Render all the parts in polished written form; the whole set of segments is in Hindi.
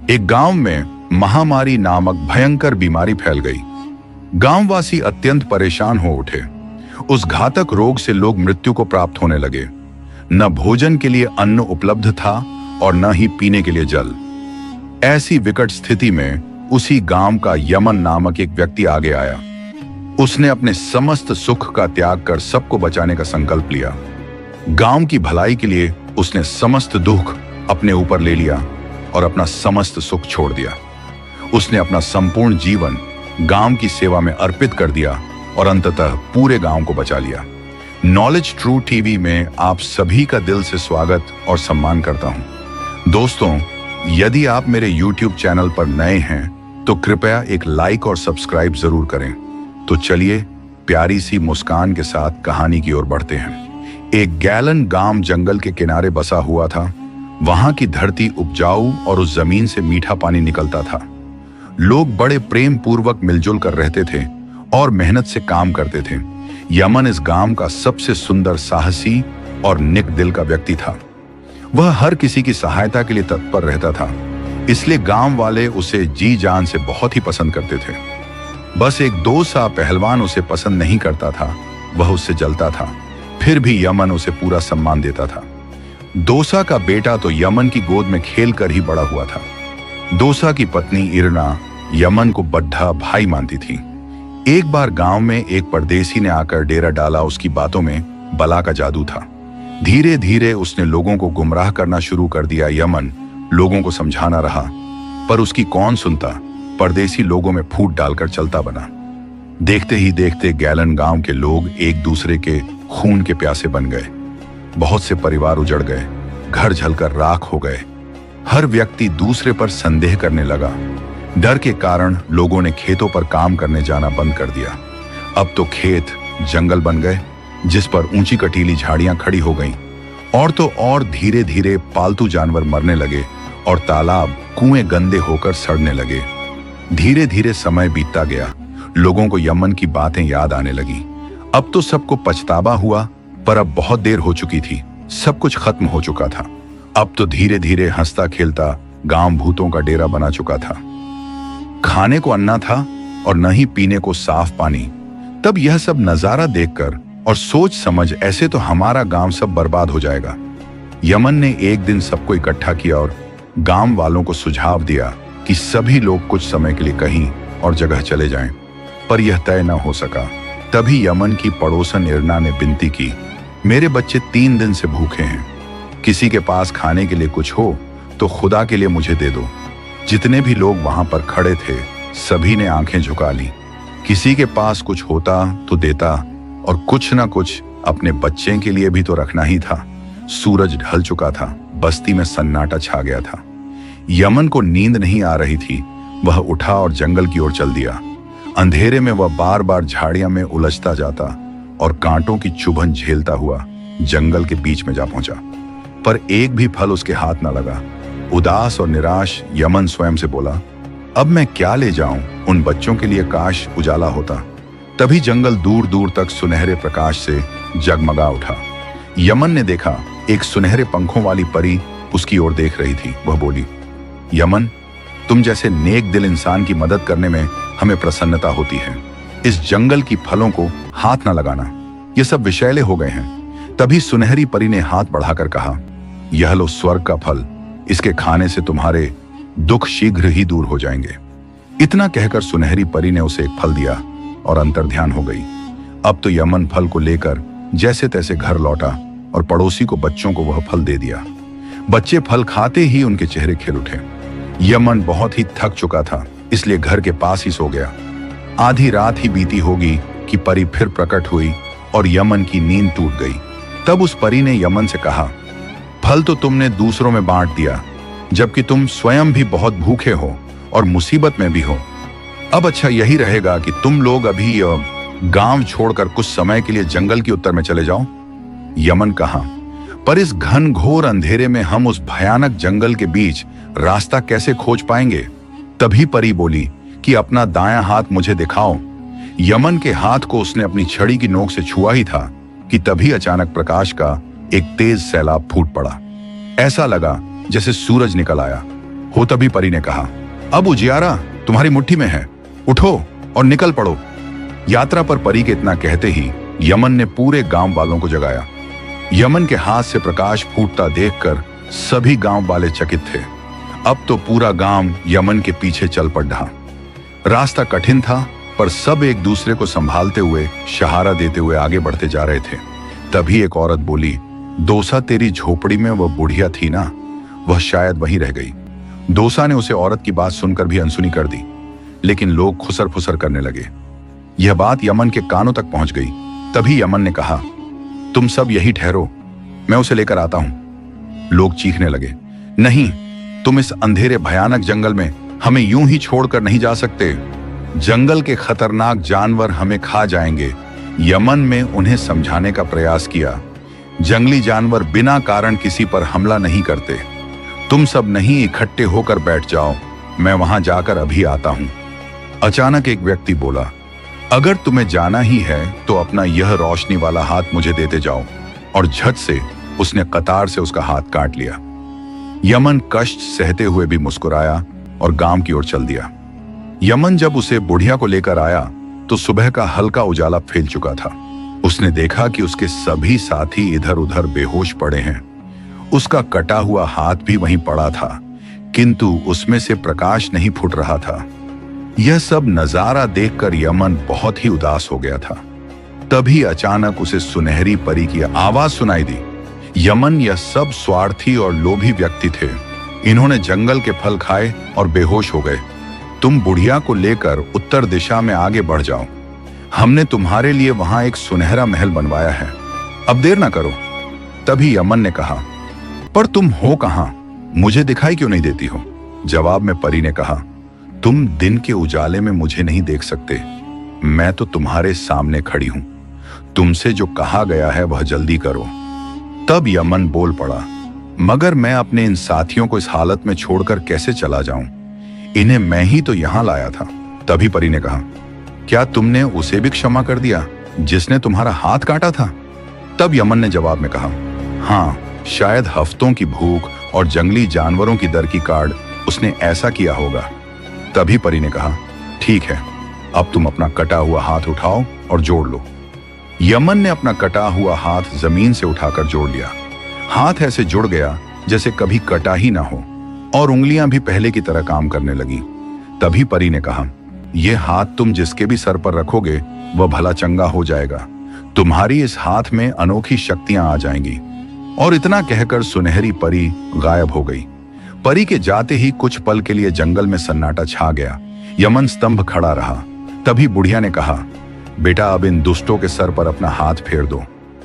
एक गांव में महामारी नामक भयंकर बीमारी फैल गई। गांववासी अत्यंत परेशान हो उठे। उस घातक रोग से लोग मृत्यु को प्राप्त होने लगे। न भोजन के लिए अन्न उपलब्ध था और न ही पीने के लिए जल। ऐसी विकट स्थिति में उसी गांव का यमन नामक एक व्यक्ति आगे आया। उसने अपने समस्त सुख का त्याग कर सबको बचाने का संकल्प लिया। गांव की भलाई के लिए उसने समस्त दुख अपने ऊपर ले लिया और अपना समस्त सुख छोड़ दिया। उसने अपना संपूर्ण जीवन गांव की सेवा में अर्पित कर दिया और अंततः पूरे गांव को बचा लिया। नॉलेज ट्रू टीवी में आप सभी का दिल से स्वागत और सम्मान करता हूं। दोस्तों, यदि आप मेरे YouTube चैनल पर नए हैं तो कृपया एक लाइक और सब्सक्राइब जरूर करें। तो चलिए प्यारी सी मुस्कान के साथ कहानी की ओर बढ़ते हैं। एक गैलन गांव जंगल के किनारे बसा हुआ था। वहां की धरती उपजाऊ और उस जमीन से मीठा पानी निकलता था। लोग बड़े प्रेम पूर्वक मिलजुल कर रहते थे और मेहनत से काम करते थे। यमन इस गांव का सबसे सुंदर, साहसी और नेक दिल का व्यक्ति था। वह हर किसी की सहायता के लिए तत्पर रहता था, इसलिए गांव वाले उसे जी जान से बहुत ही पसंद करते थे। बस एक दोसा पहलवान उसे पसंद नहीं करता था। वह उससे जलता था, फिर भी यमन उसे पूरा सम्मान देता था। दोसा का बेटा तो यमन की गोद में खेलकर ही बड़ा हुआ था। दोसा की पत्नी इरना यमन को बड्ढा भाई मानती थी। एक बार गांव में एक परदेसी ने आकर डेरा डाला। उसकी बातों में बला का जादू था। धीरे धीरे उसने लोगों को गुमराह करना शुरू कर दिया। यमन लोगों को समझाना रहा, पर उसकी कौन सुनता। परदेसी लोगों में फूट डालकर चलता बना। देखते ही देखते गैलन गांव के लोग एक दूसरे के खून के प्यासे बन गए। बहुत से परिवार उजड़ गए, घर जलकर राख हो गए। हर व्यक्ति दूसरे पर संदेह करने लगा। डर के कारण लोगों ने खेतों पर काम करने जाना बंद कर दिया। अब तो खेत जंगल बन गए, जिस पर ऊंची कटीली झाड़ियां खड़ी हो गईं। और तो और धीरे धीरे पालतू जानवर मरने लगे और तालाब, कुएं गंदे होकर सड़ने लगे। धीरे धीरे समय बीतता गया। लोगों को यमन की बातें याद आने लगी। अब तो सबको पछतावा हुआ, पर अब बहुत देर हो चुकी थी। सब कुछ खत्म हो चुका था। अब तो धीरे धीरे हंसता खेलता गांव भूतों का डेरा बना चुका था। खाने को अन्ना था और न ही पीने को साफ पानी। तब यह सब नजारा देखकर और सोच समझ, ऐसे तो हमारा गांव सब बर्बाद हो जाएगा। यमन ने एक दिन सबको इकट्ठा किया और गांव वालों को सुझाव दिया कि सभी लोग कुछ समय के लिए कहीं और जगह चले जाएं, पर यह तय न हो सका। तभी यमन की पड़ोसन इरना ने विनती की, मेरे बच्चे 3 दिन से भूखे हैं। किसी के पास खाने के लिए कुछ हो तो खुदा के लिए मुझे दे दो। जितने भी लोग वहां पर खड़े थे, सभी ने आंखें झुका ली। किसी के पास कुछ होता तो देता, और कुछ ना कुछ अपने बच्चे के लिए भी तो रखना ही था। सूरज ढल चुका था। बस्ती में सन्नाटा छा गया था। यमन को नींद नहीं आ रही थी। वह उठा और जंगल की ओर चल दिया। अंधेरे में वह बार बार झाड़ियां में उलझता जाता और कांटों की चुभन झेलता हुआ जंगल के बीच में जा पहुंचा, पर एक भी फल उसके हाथ न लगा। उदास और निराश यमन स्वयं से बोला, अब मैं क्या ले जाऊं? उन बच्चों के लिए काश उजाला होता। तभी जंगल दूर दूर तक सुनहरे प्रकाश से जगमगा उठा। यमन ने देखा, एक सुनहरे पंखों वाली परी उसकी ओर देख रही थी। वह बोली, यमन, तुम जैसे नेक दिल इंसान की मदद करने में हमें प्रसन्नता होती है। इस जंगल की फलों को हाथ न लगाना, ये सब विषैले हो गए हैं। तभी सुनहरी परी ने हाथ बढ़ाकर कहा, यह लो स्वर्ग का फल, इसके खाने से तुम्हारे दुख शीघ्र ही दूर हो जाएंगे। इतना कहकर सुनहरी परी ने उसे एक फल दिया और अंतर्ध्यान हो गई। अब तो यमन फल को लेकर जैसे तैसे घर लौटा और पड़ोसी को बच्चों को वह फल दे दिया। बच्चे फल खाते ही उनके चेहरे खिल उठे। यमन बहुत ही थक चुका था, इसलिए घर के पास ही सो गया। आधी रात ही बीती होगी कि परी फिर प्रकट हुई और यमन की नींद टूट गई। तब उस परी ने यमन से कहा, फल तो तुमने दूसरों में बांट दिया, जबकि तुम स्वयं भी बहुत भूखे हो और मुसीबत में भी हो। अब अच्छा यही रहेगा कि तुम लोग अभी गांव छोड़कर कुछ समय के लिए जंगल के उत्तर में चले जाओ। यमन कहा, पर इस घनघोर अंधेरे में हम उस भयानक जंगल के बीच रास्ता कैसे खोज पाएंगे? तभी परी बोली कि अपना दायां हाथ मुझे दिखाओ। यमन के हाथ को उसने अपनी छड़ी की नोक से छुआ ही था कि तभी अचानक प्रकाश का एक तेज सैलाब फूट पड़ा। ऐसा लगा जैसे सूरज निकल आया हो तभी परी ने कहा, अब उजियारा तुम्हारी मुट्ठी में है, उठो और निकल पड़ो। यात्रा पर परी के इतना कहते ही यमन ने पूरे गांव वालों को जगाया। यमन के हाथ से प्रकाश फूटता देखकर सभी गांव वाले चकित थे। अब तो पूरा गांव यमन के पीछे चल पड़ा। रास्ता कठिन था, पर सब एक दूसरे को संभालते हुए, सहारा देते हुए आगे बढ़ते जा रहे थे। तभी एक औरत बोली, दोसा तेरी झोपड़ी में वह बुढ़िया थी ना, वह शायद वहीं रह गई। दोसा ने उसे औरत की बात सुनकर भी अनसुनी कर दी, लेकिन लोग खुसर फुसर करने लगे। यह बात यमन के कानों तक पहुंच गई। तभी यमन ने कहा, तुम सब यही ठहरो, मैं उसे लेकर आता हूं। लोग चीखने लगे, नहीं, तुम इस अंधेरे भयानक जंगल में हमें यूं ही छोड़कर नहीं जा सकते। जंगल के खतरनाक जानवर हमें खा जाएंगे। यमन में उन्हें समझाने का प्रयास किया, जंगली जानवर बिना कारण किसी पर हमला नहीं करते। तुम सब नहीं इकट्ठे होकर बैठ जाओ, मैं वहां जाकर अभी आता हूं। अचानक एक व्यक्ति बोला, अगर तुम्हें जाना ही है तो अपना यह रोशनी वाला हाथ मुझे देते जाओ, और झट से उसने कतार से उसका हाथ काट लिया। यमन कष्ट सहते हुए भी मुस्कुराया और गांव की ओर चल दिया। यमन जब उसे बुढ़िया को लेकर आया तो सुबह का हल्का उजाला फैल चुका था। उसने देखा कि उसके सभी साथी इधर उधर बेहोश पड़े हैं। उसका कटा हुआ हाथ भी वहीं पड़ा था, किंतु उसमें से प्रकाश नहीं फूट रहा था। यह सब नजारा देखकर यमन बहुत ही उदास हो गया था। तभी अचानक उसे सुनहरी परी की आवाज सुनाई दी। यमन यह सब स्वार्थी और लोभी व्यक्ति थे। इन्होंने जंगल के फल खाए और बेहोश हो गए। तुम बुढ़िया को लेकर उत्तर दिशा में आगे बढ़ जाओ। हमने तुम्हारे लिए वहां एक सुनहरा महल बनवाया है, अब देर ना करो। तभी यमन ने कहा, पर तुम हो कहां? मुझे दिखाई क्यों नहीं देती हो? जवाब में परी ने कहा, तुम दिन के उजाले में मुझे नहीं देख सकते, मैं तो तुम्हारे सामने खड़ी हूं। तुमसे जो कहा गया है वह जल्दी करो। तब यमन बोल पड़ा, मगर मैं अपने इन साथियों को इस हालत में छोड़कर कैसे चला जाऊं? इन्हें मैं ही तो यहां लाया था। तभी परी ने कहा, क्या तुमने उसे भी क्षमा कर दिया जिसने तुम्हारा हाथ काटा था? तब यमन ने जवाब में कहा, हाँ, शायद हफ्तों की भूख और जंगली जानवरों की दर की काट उसने ऐसा किया होगा। तभी परी ने कहा, ठीक है, अब तुम अपना कटा हुआ हाथ उठाओ और जोड़ लो। यमन ने अपना कटा हुआ हाथ जमीन से उठाकर जोड़ लिया। हाथ ऐसे जुड़ गया जैसे कभी कटा ही ना हो, और उंगलियां भी पहले की तरह काम करने लगी। तभी परी ने कहा, यह हाथ तुम जिसके भी सर पर रखोगे वह भला चंगा हो जाएगा। तुम्हारी इस हाथ में अनोखी शक्तियां आ जाएंगी। और इतना कहकर सुनहरी परी गायब हो गई। परी के जाते ही कुछ पल के लिए जंगल में सन्नाटा छा गया। यमन स्तंभ खड़ा रहा। तभी बुढ़िया ने कहा, बेटा, अब इन दुष्टों के सर पर अपना हाथ फेर दो।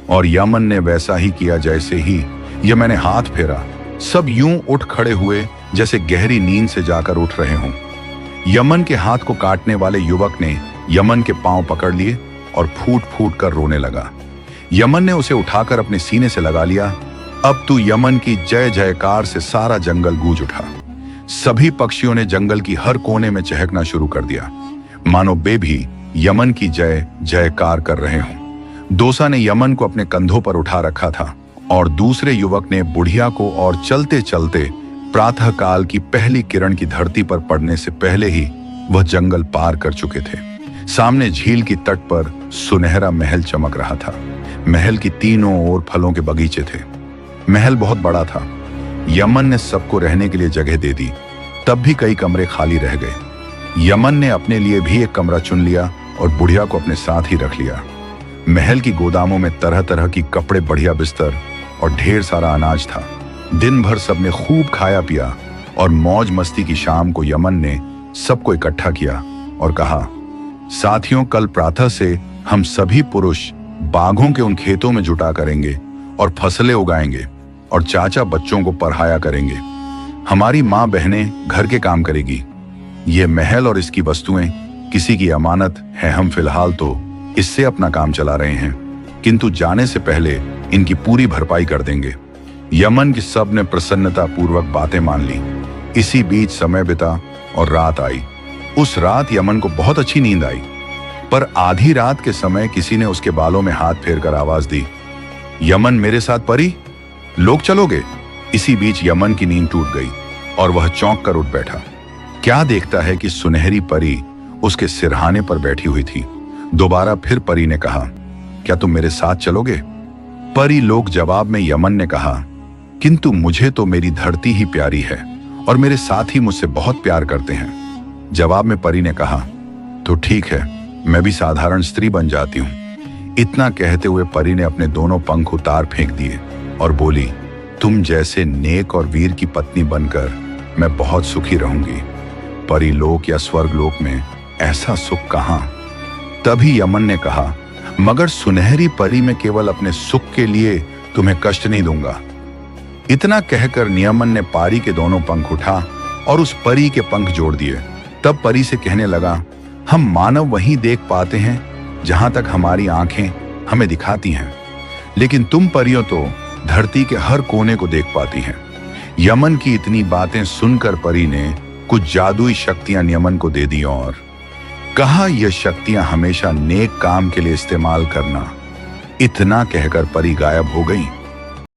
और यमन ने वैसा ही किया जैसे ही यमन ने हाथ फेरा। सब यूं उठ खड़े हुए जैसे गहरी नींद से जाकर उठ रहे हों। यमन के हाथ को काटने वाले युवक ने यमन के पांव पकड़ लिए और फूट फूट कर रोने लगा। यमन ने उसे उठाकर अपने सीने से लगा लिया। अब तो यमन की जय जयकार से सारा जंगल गूंज उठा। सभी पक्षियों ने जंगल की हर कोने में चहकना शुरू कर दिया, मानो वे भी यमन की जय जयकार कर रहे हों। दोसा ने यमन को अपने कंधों पर उठा रखा था और दूसरे युवक ने बुढ़िया को, और चलते चलते प्रातः काल की पहली किरण की धरती पर पड़ने से पहले ही वह जंगल पार कर चुके थे। सामने झील की तट पर सुनहरा महल चमक रहा था। महल की तीनों ओर फलों के बगीचे थे। महल बहुत बड़ा था। यमन ने सबको रहने के लिए जगह दे दी। तब भी कई कमरे खाली रह गए। यमन ने अपने लिए भी एक कमरा चुन लिया और बुढ़िया को अपने साथ ही रख लिया। महल की गोदामों में तरह तरह की कपड़े, बढ़िया बिस्तर और ढेर सारा अनाज था। दिन भर सबने खूब खाया पिया और मौज मस्ती की शाम को यमन ने सबको इकट्ठा किया और कहा, साथियों, कल प्रातः से हम सभी पुरुष बाघों के उन खेतों में जुटा करेंगे और फसलें उगाएंगे और चाचा बच्चों को पढ़ाया करेंगे। हमारी माँ बहनें घर के काम करेगी। ये महल और इसकी वस्तुएं किसी की अमानत है। हम फिलहाल तो इससे अपना काम चला रहे हैं, किंतु जाने से पहले इनकी पूरी भरपाई कर देंगे। यमन की सब ने प्रसन्नता पूर्वक बातें मान ली। इसी बीच समय बिता और रात आई। उस रात यमन को बहुत अच्छी नींद आई, पर आधी रात के समय किसी ने उसके बालों में हाथ फेरकर आवाज दी, यमन, मेरे साथ परी, लोग चलोगे? इसी बीच यमन की नींद टूट गई और वह चौंक कर उठ बैठा। क्या देखता है कि सुनहरी परी उसके सिरहाने पर बैठी हुई थी। दोबारा फिर परी ने कहा, क्या तुम मेरे साथ चलोगे? परी लोग जवाब में यमन ने कहा, किंतु मुझे तो मेरी धरती ही प्यारी है और मेरे साथी मुझसे बहुत प्यार करते हैं। जवाब में परी ने कहा, तो ठीक है, मैं भी साधारण स्त्री बन जाती हूँ। इतना कहते हुए परी ने अपने दोनों पंख उतार फेंक दिए और बोली, तुम जैसे नेक और वीर की पत्नी बनकर मैं बहुत सुखी रहूंगी। परी लोक या स्वर्ग लोक में ऐसा सुख कहां? तभी यमन ने कहा, मगर सुनहरी परी में केवल अपने सुख के लिए तुम्हें कष्ट नहीं दूंगा। इतना कहकर नियमन ने पारी के दोनों पंख उठा और उस परी के पंख जोड़ दिए। तब परी से कहने लगा, हम मानव वहीं देख पाते हैं जहां तक हमारी आंखें हमें दिखाती हैं, लेकिन तुम परियों तो धरती के हर कोने को देख पाती हैं। यमन की इतनी बातें सुनकर परी ने कुछ जादुई शक्तियां नियमन को दे दी और कहा, यह शक्तियां हमेशा नेक काम के लिए इस्तेमाल करना। इतना कहकर परी गायब हो गई।